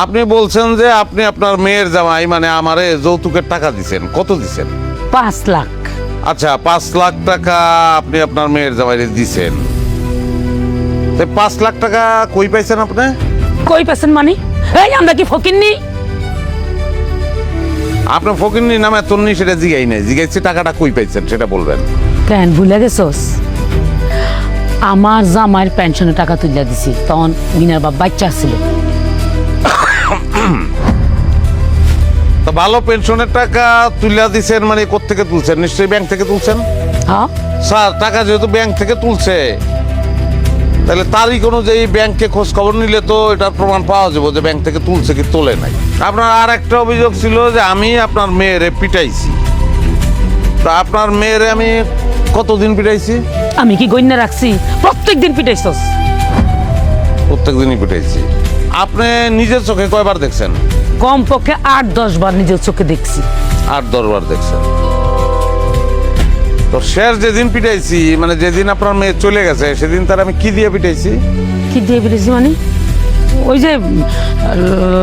আপনি বলছেন যে আপনি আপনার মেয়ের জামাই মানে আমারে যৌতুকের টাকা দিছেন, কত দিছেন? 5 লাখ। আচ্ছা, 5 লাখ টাকা আপনি আপনার মেয়ের জামাইরে দিছেন। 5 লাখ টাকা কই পাইছেন আপনি? কই পেছেন মানে? এই আমরা কি ফকিন্নি? আপনার ফকিন্নি নামে তন্নি সেটা জিগাই নাই, জিগাইছি টাকাটা কই পাইছেন সেটা বলবেন। কেন ভুলে গেছস? আমার জামাইয়ের পেনশনের টাকা তুলে দিছি, তখন মিনার বাপ বাচ্চা ছিল। তো ভালো পেনশনের টাকা তুলে দিছেন মানে কোত্থেকে তুলছেন? নিশ্চয়ই ব্যাংক থেকে তুলছেন। হ্যাঁ, স্যার, টাকা যেহেতু ব্যাংক থেকে তুলছে তাহলে তারিখ অনুযায়ী ব্যাংকে খোঁজ খবর নিলে তো এটার প্রমাণ পাওয়া যাবে যে ব্যাংক থেকে তুলছে কি তোলে নাই। আপনার আর একটা অভিযোগ ছিল যে আমি আপনার মেয়েরে পিটাইছি। তা আপনার মেয়েরে আমি কতদিন পিটাইছি? আমি কি গণ্য রাখছি? প্রত্যেক দিন পিটাইছস। প্রত্যেক দিনই পিটাইছি। আপনি নিজের চোখে কয়বার দেখছেন? কমপক্ষে 8-10 বার নিজের চোখে দেখছি। 8-10 বার দেখছেন। তো শেষ যেদিন পিটাইছি মানে যেদিন আপনার মেয়ে চলে গেছে সেদিন তার আমি কি দিয়ে পিটাইছি? কি দিয়ে পিটাইছি মানে? ওই যে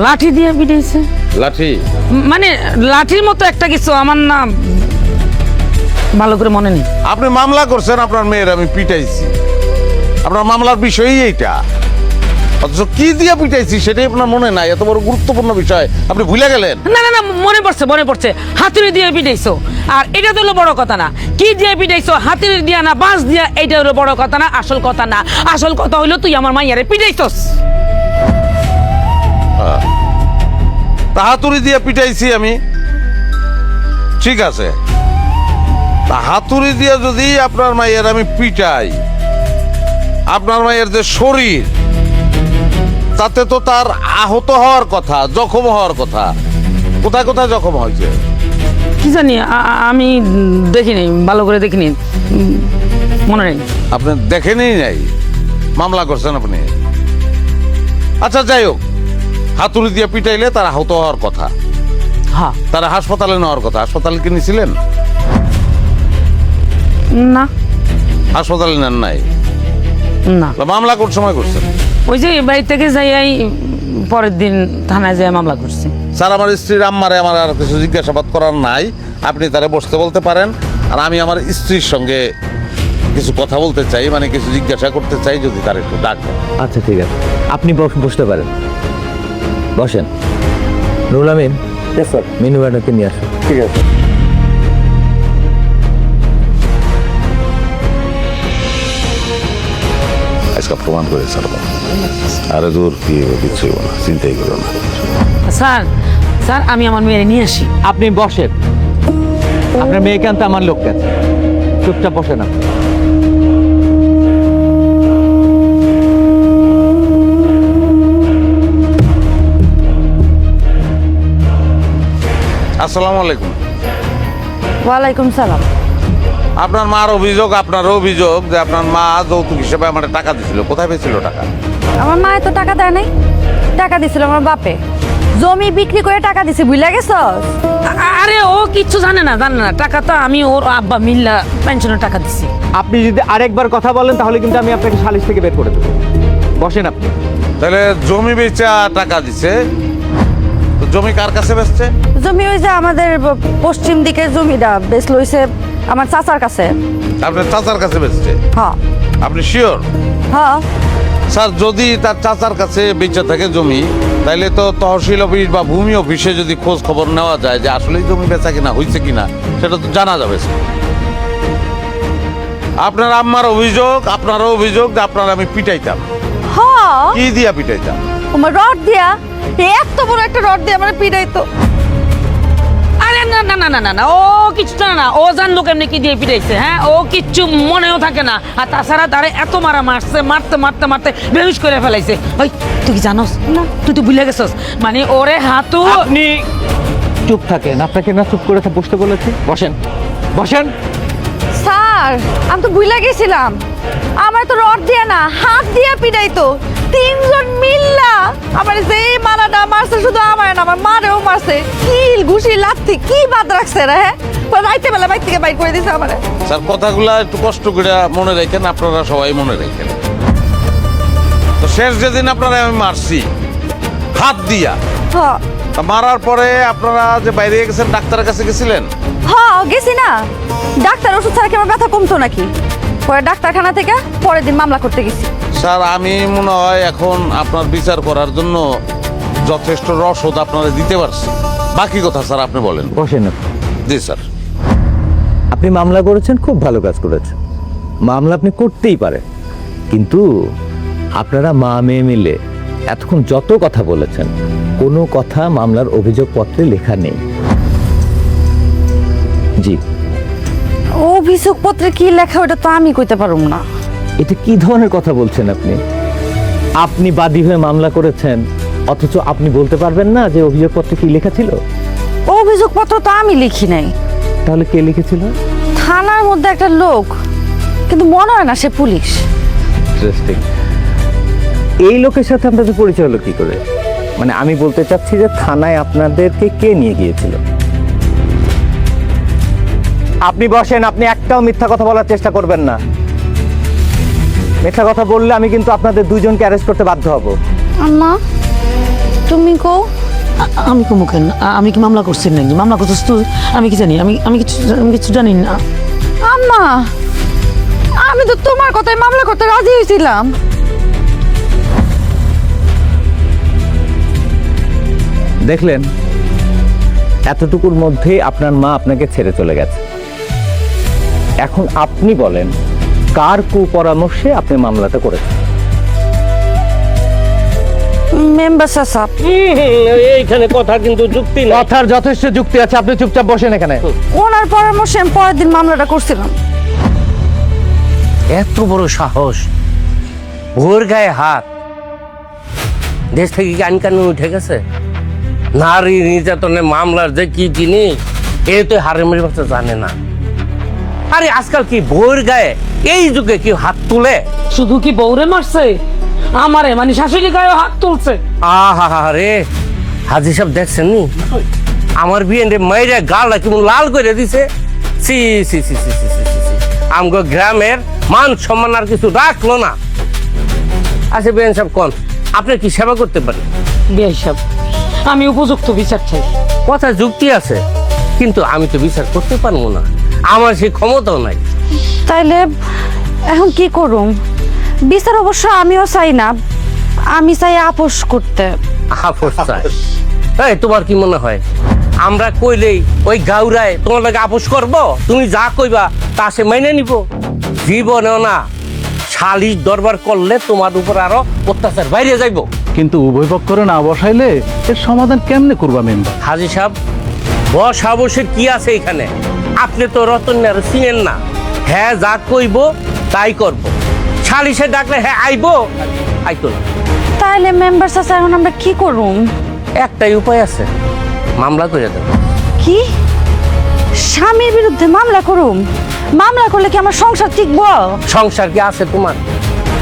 লাঠি দিয়ে পিটাইছে। লাঠি? মানে লাঠির মতো একটা কিছু, আমার না ভালো করে মনে নেই। আপনি মামলা করছেন আপনার মেয়ের আমি পিটাইছি, আপনার মামলার বিষয়ই এইটা, অথচ কি দিয়ে পিটাইছি সেটাই আপনার মনে নাই। এত বড় গুরুত্বপূর্ণ বিষয় আপনি ভুলে গেলেন। না না না, মনে পড়ছে। হাতুড়ি দিয়ে পিটাইছো, আর এটা তো হলো বড় কথা না। কি দিয়ে পিটাইছো, হাতুড়ি দিয়া না বাঁশ দিয়া, এইটা হলো বড় কথা না, আসল কথা না। আসল কথা হইলো তুই আমার মাইয়ারে পিটাইছস। তা হাতুড়ি দিয়ে পিটাইছি আমি, ঠিক আছে। তা হাতুড়ি দিয়ে যদি আপনার মায়ের আমি পিটাই, আপনার মায়ের যে শরীর তাতে তো তার আহত হওয়ার কথা, জখম হওয়ার কথা। কোথায় কোথায় জখম হয়েছে? কি জানি, আমি দেখিনি, ভালো করে দেখিনি, মনে নেই। আপনি দেখেনি নাই, মামলা করছেন আপনি। আচ্ছা যাই হোক, হাতুড়ি দিয়ে পিটাইলে তার আহত হওয়ার কথা, হ্যাঁ। তারা হাসপাতালে নেওয়ার কথা। হাসপাতালে কি নিয়েছিলেন? না। হাসপাতালে নেন নাই? না। তা মামলা কোন সময় করছেন? ওই যে বাড়ি থেকে যাই পরের দিন থানায় যেয়ে মামলা করছি। স্যার, আমার স্ত্রীর আম্মারে আমার আর কিছু জিজ্ঞাসাবাদ করার নাই, আপনি তারে বসতে বলতে পারেন। আর আমি আমার স্ত্রীর সঙ্গে কিছু কথা বলতে চাই, মানে কিছু জিজ্ঞাসা করতে চাই, যদি তার একটু ডাকেন। আচ্ছা ঠিক আছে, আপনি বসতে পারেন, বসেন। নুরুল আমিন, স্যার, মিনু ম্যাডামকে নিয়ে আসুন। ঠিক আছে। আজকে প্রমাণ করে ছাড়বো। আরে দূর, কি কিচ্ছু হইব না, চিন্তাই করো না। স্যার, আমি আমার মেয়েরে নিয়ে আসি। আপনি বসেন, আপনার মেয়েকে আনতে আমার লোক গেছে, চুপচাপ বসে না। আসসালামু আলাইকুম। ওয়ালাইকুম সালাম। আপনার মার অভিযোগ, আপনারও অভিযোগ যে আপনার মা যৌতুক হিসেবে আমার টাকা দিছিল। কোথায় পেয়েছিল টাকা? আমার মা তো টাকা দেয় নাই, টাকা দিছিল আমার বাপে। জমি বিক্রি করে টাকা দিছে, বুঝলা গেছস? আরে ও কিচ্ছু জানে না। টাকা তো আমি ওর আব্বা মিল্লা পেনশনের টাকা দিছি। আপনি যদি আরেকবার কথা বলেন তাহলে কিন্তু আমি আপনাকে সালিশ থেকে বের করে দেবো। বসেন আপনি। তাহলে জমি বেচা টাকা দিছে, তো জমি কার কাছে বেচছে? জমি ওই যে আমাদের পশ্চিম দিকের জমিটা বেশ লইছে আমার চাচার কাছে। আপনার চাচার কাছে বেচছে? হ্যাঁ আপনি শিওর? হ্যাঁ। স্যার, যদি তার চাচার কাছে বেচে থাকে জমি, তাইলে তো তহসিল অফিস বা ভূমি অফিসে যদি খোঁজ খবর নেওয়া যায় যে আসলেই জমি বেচা কিনা হয়েছে কিনা, সেটা তো জানা যাবে। আপনার আম্মার অভিযোগ, আপনারও অভিযোগ যে আপনার আমি পিটাইতাম। হ্যাঁ, কি দিয়া পিটাইতাম? আমার রড দিয়া, এত বড় একটা রড দিয়ে আমার পিটাইতো। আরে না না না না না না, ও কিচ্ছু জানে না। ও জানলো কেমনি কি দিয়ে পিটাইছে। হ্যাঁ, ও কিচ্ছু মনেও থাকে না। আর তাছাড়া তারে এত মারতে বেহুশ করে ফেলাইছে। ওই তুই কি জানোস না? তুই তো ভুলে গেছস। মানে ওরে হাতু। আপনি চুপ থাকেন, আপনাকে না চুপ করে বসতে বলেছি। বসেন বসেন। স্যার, আমি তো ভুলে গেছিলাম, আমার তো রড দিয়ে না হাত দিয়ে পিটাইতো। 3 জন মিল্লা আমার যে মারাটা মারছে, শুধু আমার না আমার মারেও মারছে। কিল ঘুষি লাথি কি বাদ রাখছে রে। হ্যাঁ, রাইতে বেলা বাইর থেকে বাইর করে দিছে আমারে। স্যার, কথাগুলা একটু কষ্ট করে মনে রাখেন, আপনারা সবাই মনে রাখেন। তো শেষ যেদিন আপনারা আমি মারছি, হাত দিয়া। হ্যাঁ তা মারার পরে আপনারা যে বাইরে গেছেন, ডাক্তারের কাছে গেছিলেন? হ্যাঁ গেছি না, ডাক্তার ওষুধ ছাড়া কি আমার ব্যথা কমতো নাকি? পরে ডাক্তারখানা থেকে পরের দিন মামলা করতে গেছি। স্যার, আমি মনে হয় এখন আপনার বিচার করার জন্য যথেষ্ট রসদ আপনারা দিতে পারছি। বাকি কথা স্যার আপনি বলেন। বসেন আপনি। জি স্যার। আপনি মামলা করেছেন, খুব ভালো কাজ করেছেন। মামলা আপনি করতেই পারেন, কিন্তু আপনারা মা মেয়ে মিলে এতক্ষণ যত কথা বলেছেন, কোনো কথা মামলার অভিযোগপত্রে লেখা নেই। জি। অভিযোগপত্রে কি লেখা ওটা তো আমি কইতে পারুম না। এটা কি ধরনের কথা বলছেন আপনি? আপনি বাদী হয়ে মামলা করেছেন, অথচ আপনি বলতে পারবেন না যে অভিযোগপত্রে কি লেখা ছিল? অভিযোগপত্র তো আমি লিখি নাই, তাহলে কে লিখেছিল? থানার মধ্যে একটা লোক, কিন্তু মনে হয় না সে পুলিশ। ইন্টারেস্টিং। এই লোকের সাথে আপনাদের পরিচয় হলো কি করে? মানে আমি বলতে চাচ্ছি যে থানায় আপনাদেরকে কে নিয়ে গিয়েছিল? আপনি বসেন, আপনি একটাও মিথ্যা কথা বলার চেষ্টা করবেন না। মিথ্যা কথা বললে আমি কিন্তু আপনাদের দুজনকে অ্যারেস্ট করতে বাধ্য হব। আম্মা তুমি কও। আমি কমু কেন? আমি কি মামলা করছি নাকি? মামলা করছিস তুই? আমি কি জানি? আমি কিছু জানি না। আম্মা আমি তো তোমার কথায় মামলা করতে রাজি হয়েছিলাম। দেখলেন, এতটুকুর মধ্যেই আপনার মা আপনাকে ছেড়ে চলে গেছে। এখন আপনি বলেন, কার কুপরামর্শে আপনি মামলাটা করেছেন? মেম্বার সাহেব, এইখানে কথা কিন্তু যুক্তি না। কথার যথেষ্ট যুক্তি আছে, আপনি চুপচাপ বসেন এখানে। ওনার পরামর্শে আমি পরের দিন মামলাটা করছিলাম। এত বড় সাহস, ভোর গায়ে হাত! দেশ থেকে কি আইন কানুন উঠে গেছে? নারী নির্যাতনের মামলার যে কি জিনিস, এ তো হারেমের বাচ্চা জানে না। আরে আজকাল কি ভোর গায়ে এই যুগে কি হাত তুলে? শুধু কি বউরে মারছে, আমারে মানে শাশুড়ি গায়ে হাত তুলছে। আহা রে, হাজি সাহেব দেখছেন নি আমার বিয়ে মাইরে গালটা কেমন লাল করে দিছে। সি সি সি সি সি সি সি। আমগো গ্রামের মান সম্মান আর কিছু রাখলো না। আচ্ছা বিএন সাহেব, কোন আপনি কি সেবা করতে পারেন? বিয়ে সাহেব, আমি উপযুক্ত বিচার চাই। কথা যুক্তি আছে, কিন্তু আমি তো বিচার করতে পারবো না, আমার সেই ক্ষমতাও নাই। তাইলে এখন কি করুম? বিচার অবশ্য আমিও চাই না, আমি চাই আপোষ করতে। আপোষ চাই? এই তোমার কি মনে হয় আমরা কইলেই ওই গাউরায় তোমার লাগে আপোষ করব? তুমি যা কইবা তা সে মেনে নিব? জীবনেও না। সালিশ দরবার করলে তোমার উপর আরো অত্যাচার বাইরে যাইব। কিন্তু উভয় পক্ষরে না বসাইলে এর সমাধান কেমনে করবা মেম্বার? হাজি সাহেব, বসে কি আছে এখানে? আপনি তো রতনের চিনেন না। হ্যাঁ যা কইব তাই করব। সালিশে ডাকলে হ্যাঁ আইবো, আইতো না। তাইলে মেম্বার চাচা এখন আমরা কি করুম? একটাই উপায় আছে, মামলা করে দেব। কি স্বামীর বিরুদ্ধে মামলা করুম? মামলা করলে কি আমার সংসার টিকবো? সংসার কি আছে তোমার?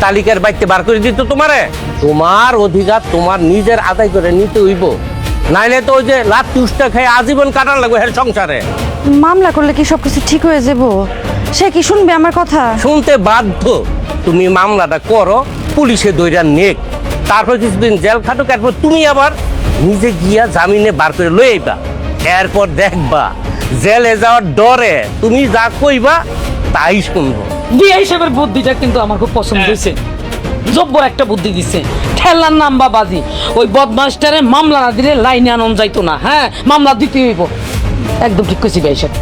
তালিকার বাইতে বার করে দিত তোমারে? তোমার অধিকার তোমার নিজের আদায় করে নিতে হইব, নাইলে তো ওই যে লাত্তি উষ্টা খেয়ে আজীবন কাটার লাগবে হের সংসারে। মামলা করলে কি সবকিছু ঠিক হয়ে যাব? সে কি শুনবে আমার কথা? শুনতে বাধ্য। তুমি মামলাটা করো, পুলিশে দইরা নেক, তারপর কিছুদিন জেল খাটো, তারপর তুমি আবার নিজে গিয়া জামিনে বার করে লই আইবা। এরপর দেখবা জেলে যাওয়ার ডরে তুমি যা কইবা তাই শুনবো। বিয়ে হিসেবের বুদ্ধিটা কিন্তু আমার খুব পছন্দ হয়েছে। জব্বর একটা বুদ্ধি দিচ্ছে। ঠেলার নাম বা বাজি, ওই বদমাস্টারে মামলা না দিলে লাইনে আনন্দ যাইতো না। হ্যাঁ, মামলা দিতে হইব। একদম ঠিক কইছি বিয়ে হিসেব।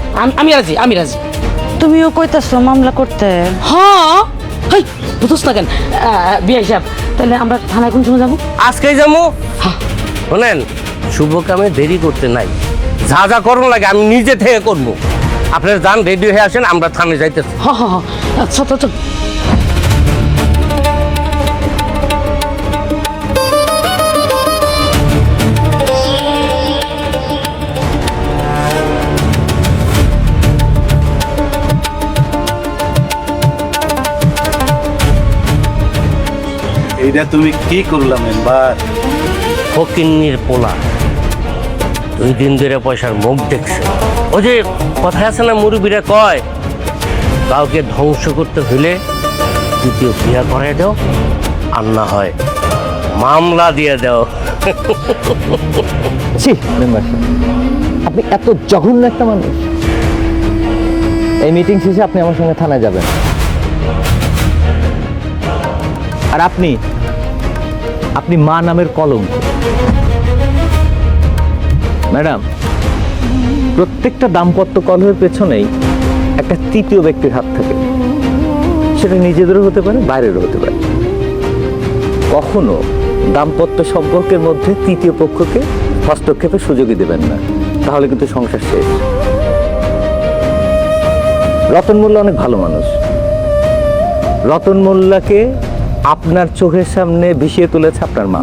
আমি রাজি, আমি রাজি। তুমিও কইতাছো মামলা করতে? হ্যাঁ, হাই বুঝছ না কেন? বিয়ে হিসাব, তাহলে আমরা থানায় কোন সময় যাবো? আজকেই যাবো। শোনেন, শুভ কামে দেরি করতে নাই। যা যা করুন লাগে আমি নিজে থেকে করবো। আপনারা যান, রেডি হয়ে আসেন, আমরা থানায় যাইতেছি। হ্যাঁ হ্যাঁ হ্যাঁ, আচ্ছা আচ্ছা। এইটা তুমি কি করলাম মেম্বার? ফকিন্নির পোলা 2 দিন ধরে পয়সার মুখ দেখছে। ওই যে কথা আছে না, মুরব্বীরা কয় কাউকে ধ্বংস করতে হইলে দ্বিতীয় বিয়া করে দাও, আর না হয় মামলা দিয়ে দাও। ছি মেম্বার সাহেব, আপনি এত জঘন্য একটা মানুষ। এই মিটিং শেষে আপনি আমার সঙ্গে থানায় যাবেন। আর আপনি মা নামের কলঙ্ক। ম্যাডাম, প্রত্যেকটা দাম্পত্য কলহের পেছনেই একটা তৃতীয় ব্যক্তির হাত থাকে। সেটা নিজেদেরও হতে পারে, বাইরেরও হতে পারে। কখনো দাম্পত্য সম্পর্কের মধ্যে তৃতীয় পক্ষকে হস্তক্ষেপের সুযোগই দেবেন না, তাহলে কিন্তু সংসার শেষ। রতন মোল্লা অনেক ভালো মানুষ। রতন মোল্লাকে আপনার চোখের সামনে ভিসিয়ে তুলেছে আপনার মা।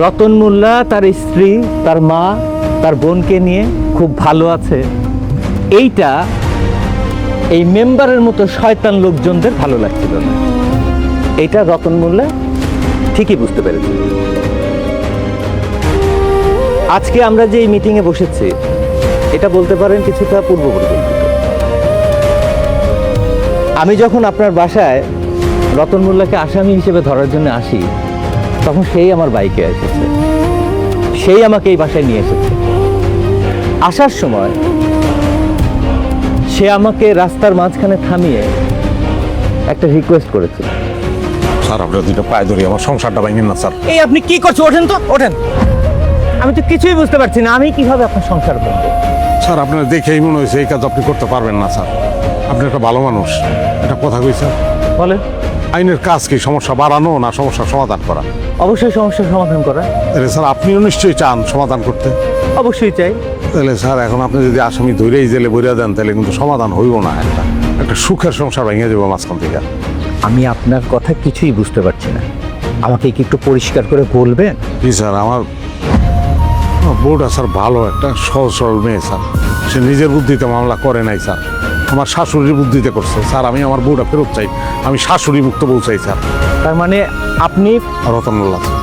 রতন মোল্লা তার স্ত্রী, তার মা, তার বোনকে নিয়ে খুব ভালো আছে। এইটা এই মেম্বারের মতো শয়তান লোকজনদের ভালো লাগছিল না। এটা রতন মোল্লা ঠিকই বুঝতে পেরেছে। আজকে আমরা যে এই মিটিংয়ে বসেছি, এটা বলতে পারেন কিছুটা পূর্ব পরিকল্পিত। আমি যখন আপনার বাসায় রতন মোল্লাকে আসামি হিসেবে ধরার জন্য আসি, তখন সেই আমার বাইকে এসেছে, সেই আমাকে এই বাসায় নিয়ে এসেছে। আসার সময় সে আমাকে রাস্তার মাঝখানে থামিয়ে একটা রিকোয়েস্ট করেছিল। স্যার আপনার দুটো পায়ে ধরি, আমার সংসারটা ভাঙেন না স্যার। এই আপনি কি করছেন? ওঠেন তো, ওঠেন। আমি তো কিছুই বুঝতে পারছি না, আমি কিভাবে আপনার সংসার করবো? স্যার আপনার দেখেই মনে হয়েছে এই কাজ আপনি করতে পারবেন না স্যার। আপনি একটা ভালো মানুষ, একটা কথা কই স্যার। বলেন। আইনের কাজ কি সমস্যা বাড়ানো না সমস্যার সমাধান করা? অবশ্যই সমস্যার সমাধান করা। তাহলে স্যার আপনিও নিশ্চয়ই চান সমাধান করতে। অবশ্যই চাই। তাহলে স্যার এখন আপনি যদি আসামি ধরেই জেলে বইরা দেন, তাহলে কিন্তু সমাধান হইব না। একটা সুখের সংসার ভেঙে যাবো মাঝখান থেকে। আমি আপনার কথা কিছুই বুঝতে পারছি না, আমাকে কি একটু পরিষ্কার করে বলবেন? জি স্যার, আমার বউটা স্যার ভালো, একটা সহজ সরল মেয়ে স্যার। সে নিজের বুদ্ধিতে মামলা করে নাই স্যার, আমার শাশুড়ির বুদ্ধিতে করছে স্যার। আমি আমার বউটা ফেরত চাই, আমি শাশুড়ি মুক্ত বউ চাই স্যার। তার মানে আপনি রতন মোল্লা স্যার।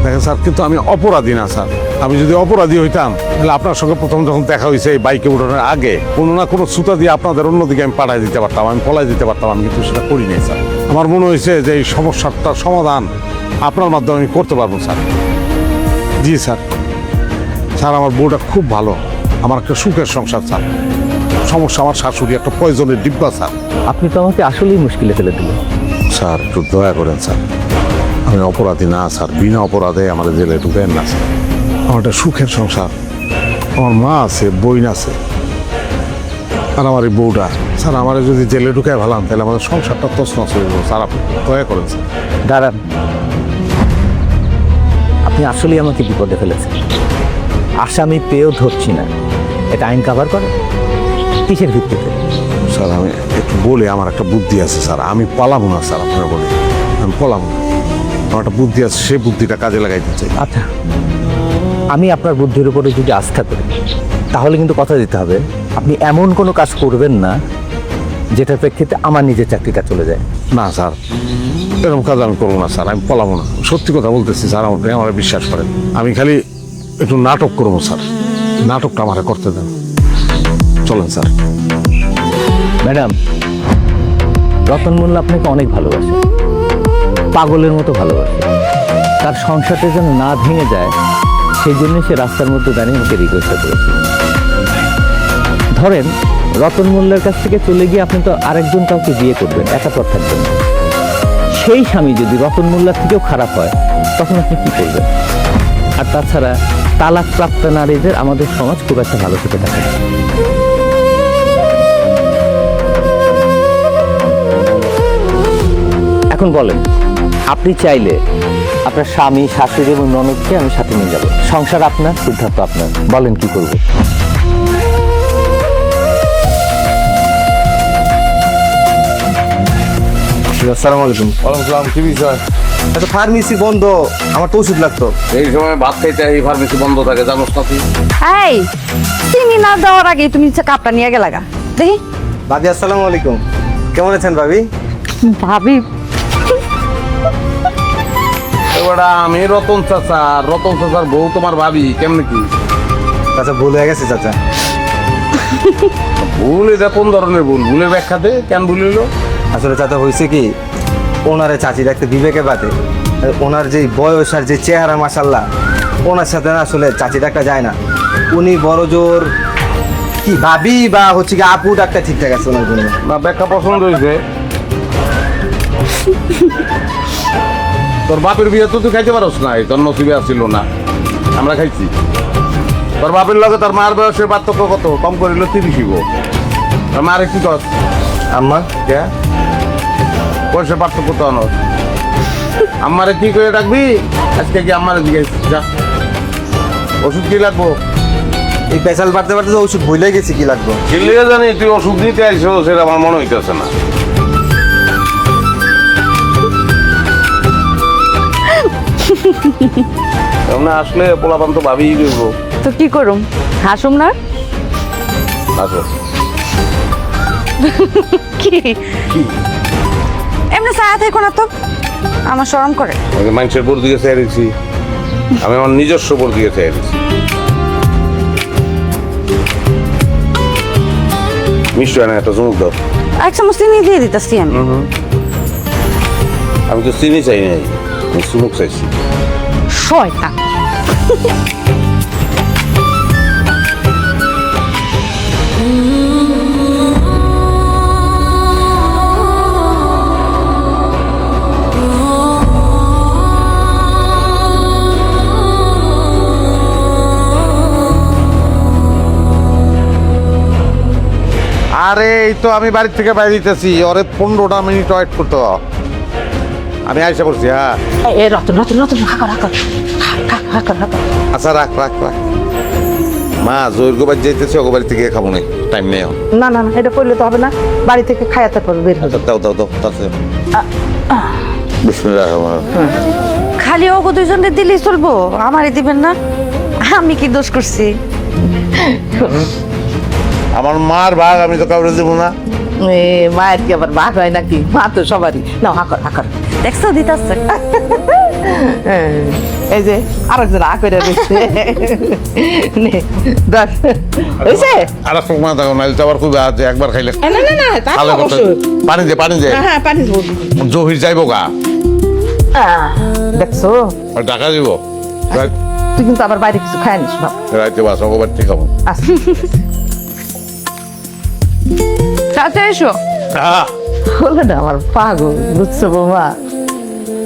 দেখেন স্যার, কিন্তু আমি অপরাধী না স্যার। আমি যদি অপরাধী হইতাম, তাহলে আপনার সঙ্গে প্রথম যখন দেখা হয়েছে এই বাইকে উঠানোর আগে কোনো না কোনো সুতা দিয়ে আপনাদের অন্যদিকে আমি পাঠাই দিতে পারতাম, আমি পলাই দিতে পারতাম। আমি কিন্তু সেটা করি নাই স্যার। আমার মনে হয়েছে যে এই সমস্যাটার সমাধান আপনার মাধ্যমে আমি করতে পারবো স্যার। জি স্যার। স্যার আমার বউটা খুব ভালো, আমার একটা সুখের সংসার স্যার। সমস্যা আমার শাশুড়ি একটা পয়জনের ডিব্বা স্যার। আপনি তো আমাকে আসলেই মুশকিলে ফেলে দিলেন। স্যার একটু দয়া করেন স্যার, আমি অপরাধী না স্যার। বিনা অপরাধে আমার জেলে ঢুকেন না স্যার। আমার একটা সুখের সংসার, আমার মা আছে, বোন আছে, আর আমার এই বউটা। স্যার আমার যদি জেলে ঢুকায় ভালাম, তাহলে আমাদের সংসারটা তছনছ হয়ে যাবো স্যার। আপনি দয়া করেন স্যার। দাঁড়ান, আপনি আসলেই আমাকে বিপদে ফেলেছেন। আসামি পেয়েও ধরছি না, এটা আইন কাভার করে? কিসের ভিত্তিতে? স্যার আমি একটু বলে, আমার একটা বুদ্ধি আছে স্যার, আমি পালাবো না স্যার। আপনারা বলে আমি পালাবো না, আমার একটা বুদ্ধি আছে, সেই বুদ্ধিটা কাজে লাগাইতে চাই। আচ্ছা, আমি আপনার বুদ্ধির উপরে যদি আস্থা করি, তাহলে কিন্তু কথা দিতে হবে আপনি এমন কোনো কাজ করবেন না যেটার প্রেক্ষিতে আমার নিজের চাকরিটা চলে যায়। না স্যার, এরকম কাজ আমি করবো না স্যার, আমি পলাবো না। সত্যি কথা বলতেছি স্যার, আমার বিশ্বাস করেন। আমি খালি একটু নাটক করবো স্যার, নাটকটা আমাকে করতে দেন। চলেন স্যার। ম্যাডাম, রতন মোল্লা আপনাকে অনেক ভালোবাসে, পাগলের মতো ভালোবাসে। তার সংসারটা যেন না ভেঙে যায়, সেই জন্য সে রাস্তার মধ্যে দাঁড়িয়ে আমাকে রিকোয়েস্ট করেছে। ধরেন রতন মোল্লার কাছ থেকে চলে গিয়ে আপনি তো আরেকজন কাউকে বিয়ে করবেন, একাতর থাকবেন। সেই স্বামী যদি রতন মোল্লার থেকেও খারাপ হয়, তখন আপনি কি করবেন? আর তাছাড়া তালাকপ্রাপ্ত নারীদের আমাদের সমাজ খুব একটা ভালো থেকে দেখা যায়। এখন বলেন, আপনি চাইলে আপনার স্বামী, শাশুড়ি এবং ননদকে আমি সাথে নিয়ে যাব। সংসার আপনার, সিদ্ধান্ত আপনার। বলেন কি করব? আসসালামু আলাইকুম। ওয়ালাইকুম সালাম। কি বিষয়? একটা ফার্মেসি বন্ধ, আমার তো ওষুধ লাগতো। এই সময় ভাত খাইতে এই ফার্মেসি বন্ধ থাকে, জানোস না তুই? এই চিনি না দেওয়ার আগে তুমি কাপটা নিয়ে গেলা গা। দেখি ভাবি আসসালামু আলাইকুম, কেমন আছেন ভাবি? ভাবি এবার আমি রতন চাচা, রতন চাচার বউ তোমার ভাবি, কেমনে কি? চাচা ভুল হয়ে গেছে চাচা। ভুল এটা কোন ধরনের ভুল? ভুলের ব্যাখ্যা দে, কেন ভুল হইলো? আসলে চাচা হয়েছে কি, ওনারে চাচি দেখতে বিবেকে বাদে ওনার যে বয়স আর যে চেহারা মাসাল্লাহ, ওনার সাথে না আসলে চাচি ডাকা যায় না। উনি বড় জোর কি ভাবি বা হচ্ছে কি আপু ডাকটা ঠিকঠাক আছে ওনার জন্য। না ব্যাখ্যা পছন্দ হয়েছে। তোর বাপের বিয়ে তো তুই খাইতে পারস না, তোর নসিবে আসছিল না, আমরা খাইছি। তোর বাপের লগে তোর মার বয়সের পার্থক্য কত? কম করিল 30 গো। তোর মার কি কস? আম্মা কে বয়সের পার্থক্য তো অনর। আমারে কি করে রাখবি? আজকে কি আমারে দিকে যা, ওষুধ কি লাগবো? এই পেশাল বাড়তে বাড়তে তো ওষুধ ভুলে গেছি কি লাগবে। চিল্লিয়ে জানি তুই ওষুধ নিতে আইসো, সেটা আমার মনে হইতেছে না। না আসলে পোলাপান তো ভাবিই দেবো। তো কি করুম, হাসুম না? আসো কি এমনি ছায়া থেকো না তো, আমার শরম করে। আমি মানুষের বোর দিকে চেয়েছি, আমি আমার নিজস্ব বোর দিকে চেয়েছি। মিষ্টি হয় না, একটা চুমুক দাও। এক চামচ চিনি দিয়ে দিতেছি আমি। আমি তো চিনি চাই নাই, আমি চুমুক চাইছি। শয়তান। আরে এই তো আমি বাড়ির থেকে বাইরে দিতেছি, ওরে 15টা মিনিট ওয়েট করতে হবে। আমি আইসা পড়ছি। হ্যাঁ এ রতন রতন রতন হাকর হাকর হাকর হাকর। আচ্ছা রাখ রাখ রাখ। মা জোর বাড়ি যাইতেছে, ওগো বাড়ি থেকে খাবো না, টাইম নেই। না না না, এটা করলে তো হবে না, বাড়ি থেকে খায়া তারপর বের হবে। দাও দাও দাও তাতে বিসমিল্লাহির রহমানির রহিম। খালি ওগো দুইজনে দিলেই চলবো, আমারই দিবেন না? আমি কি দোষ করছি? আমার মার ভাগ আমি তো কাউরে দেবো না। মায়ের কি আবার ভাগ হয় নাকি? মা তো সবারই। নাও হাকর হাকর। দেখছো দিতাছে। এই যে আরেকজন আ করে দিচ্ছে। হয়েছে? আর এক মা দেখো নাইলে তো আবার খুব আছে, একবার খাইলে না না না, তা ভালো কথা। অবশ্যই। পানি দে পানি দে, হ্যাঁ পানি দেবো। জহির যাইবো গা, দেখছো, আর টাকা দিব। তুই কিন্তু আবার বাইরে কিছু খায় নিস না। রাইতে বাস ওগো বাড়ি থেকে খাবো। সাথে এসো। হলো না আমার পাগল, বুঝছো বৌমা?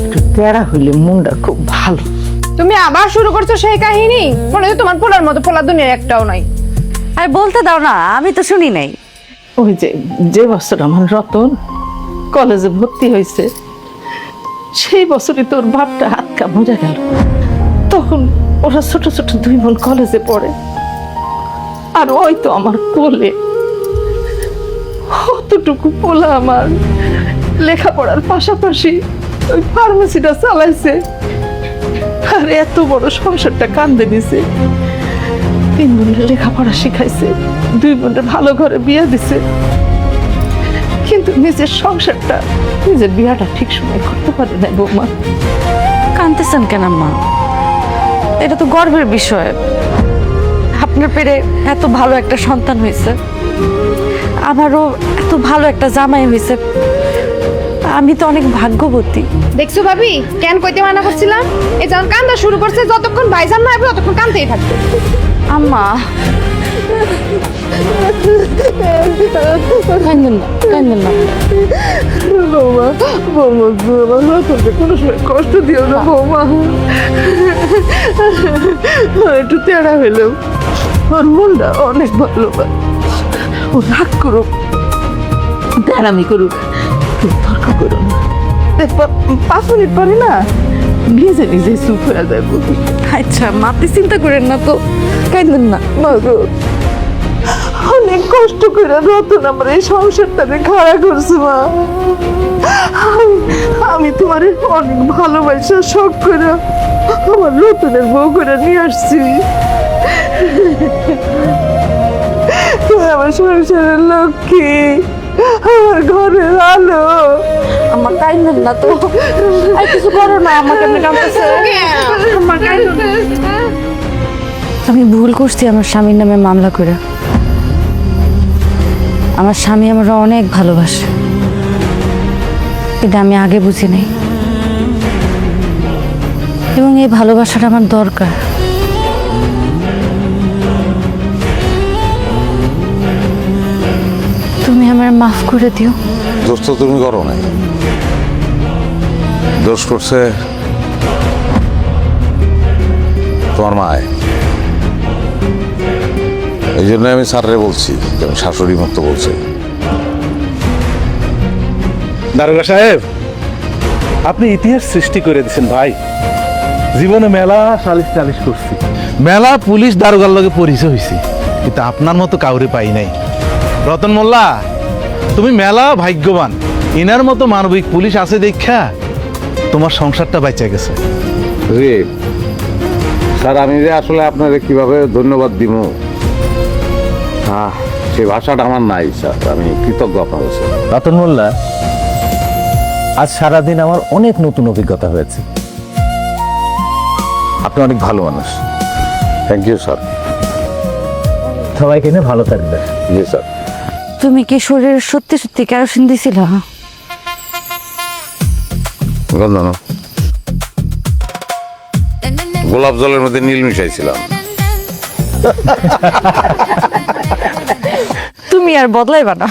একটু তেরা হইলে মনটা খুব ভালো। তুমি আবার শুরু করছো সেই কাহিনী? মনে হয় তোমার পোলার মতো পোলা দুনিয়ার একটাও নাই। আর বলতে দাও না, আমি তো শুনি নাই। ওই যে যে বছর আমার রতন কলেজে ভর্তি হয়েছে, সেই বছরই তোর বাপটা হাত কামড়ে গেল। তখন ওরা ছোট ছোট 2 বোন কলেজে পড়ে, আর ওই তো আমার কোলে। অতটুকু পোলা আমার লেখাপড়ার পাশাপাশি ওই ফার্মেসিটা চালাইছে, আর এত বড় সংসারটা কান্দে নিছে। 3 বোনের লেখাপড়া শিখাইছে, 2 বোনের ভালো ঘরে বিয়ে দিছে, কিন্তু নিজের সংসারটা, নিজের বিয়াটা ঠিক সময় করতে পারে না বৌমা। কাঁদতেছেন কেন মা? এটা তো গর্বের বিষয়, আপনার পেটে এত ভালো একটা সন্তান হয়েছে, আমারও এত ভালো একটা জামাই হয়েছে। আমি তো অনেক ভাগ্যবতী। দেখছো ভাবি, কেন কইতে মানা করছিলাম? এই যখন কান্দা শুরু করছে, যতক্ষণ ভাইজান না আসবে ততক্ষণ কান্দতেই থাকবে। আম্মা কান্দেন না, কান্দেন না। বৌমা বৌমা আমার রতনকে কোনো সময় কষ্ট দিও না বৌমা। একটু তেড়া হইলেও ওর মনটা অনেক ভালো। ও রাগ করুক, তেড়ামি করুক, তুমি তর্ক করো না। দেখবা 5 মিনিট পরে না নিজে নিজে চুপ হয়ে যাবো। আচ্ছা মা, আপনি চিন্তা করেন না তো, কাঁদেন না। মা গো, অনেক কষ্ট করে রতন আমার এই সংসারটাকে খাড়া করছে মা। আমি তোমার অনেক ভালোবাসা শখ করে আমার রতনের বউ করে নিয়ে আসছি। তুমি আমার সংসারের লক্ষ্মী, আমার ঘরের আলো। আমার কাঁদেন না তো, আর কিছু করো না, আমাকে আপনি কাঁদতেছে। আমি ভুল করছি আমার স্বামীর নামে মামলা করে। আমার স্বামী আমরা অনেক ভালোবাসে, এটা আমি আগে বুঝি নাই, এবং এই ভালোবাসাটা আমার দরকার। তুমি আমার মাফ করে দিও। দোষ তো তুমি করো নাই, দোষ করছে তোমার মায়। এই জন্য আমি স্যাররে বলছি যে আমি শাশুড়ি মতো বলছি। দারোগা সাহেব, আপনি ইতিহাস সৃষ্টি করে দিয়েছেন ভাই। জীবনে মেলা সালিশ টালিশ করছি, মেলা পুলিশ দারোগার লগে পরিচয় হয়েছি, কিন্তু আপনার মতো কাউরে পাই নাই। রতন মোল্লা, তুমি মেলা ভাগ্যবান, ইনার মতো মানবিক পুলিশ আছে দেখা তোমার সংসারটা বাইচা গেছে। রে স্যার, আমি যে আসলে আপনাকে কিভাবে ধন্যবাদ দিব সেই ভাষাটা আমার নাই স্যার। আমি কৃতজ্ঞ আপনার কাছে। রতন মোল্লা, আজ সারাদিন আমার অনেক নতুন অভিজ্ঞতা হয়েছে। আপনি অনেক ভালো মানুষ। Thank you sir. সবাইকে নিয়ে ভালো থাকবেন। জি স্যার। তুমি কি শরীরে সত্যি সত্যি কেরোসিন দিছিল? গন্ধন গোলাপ জলের মধ্যে নীল মিশাইছিলাম। তুমি আর বদলাইবা না।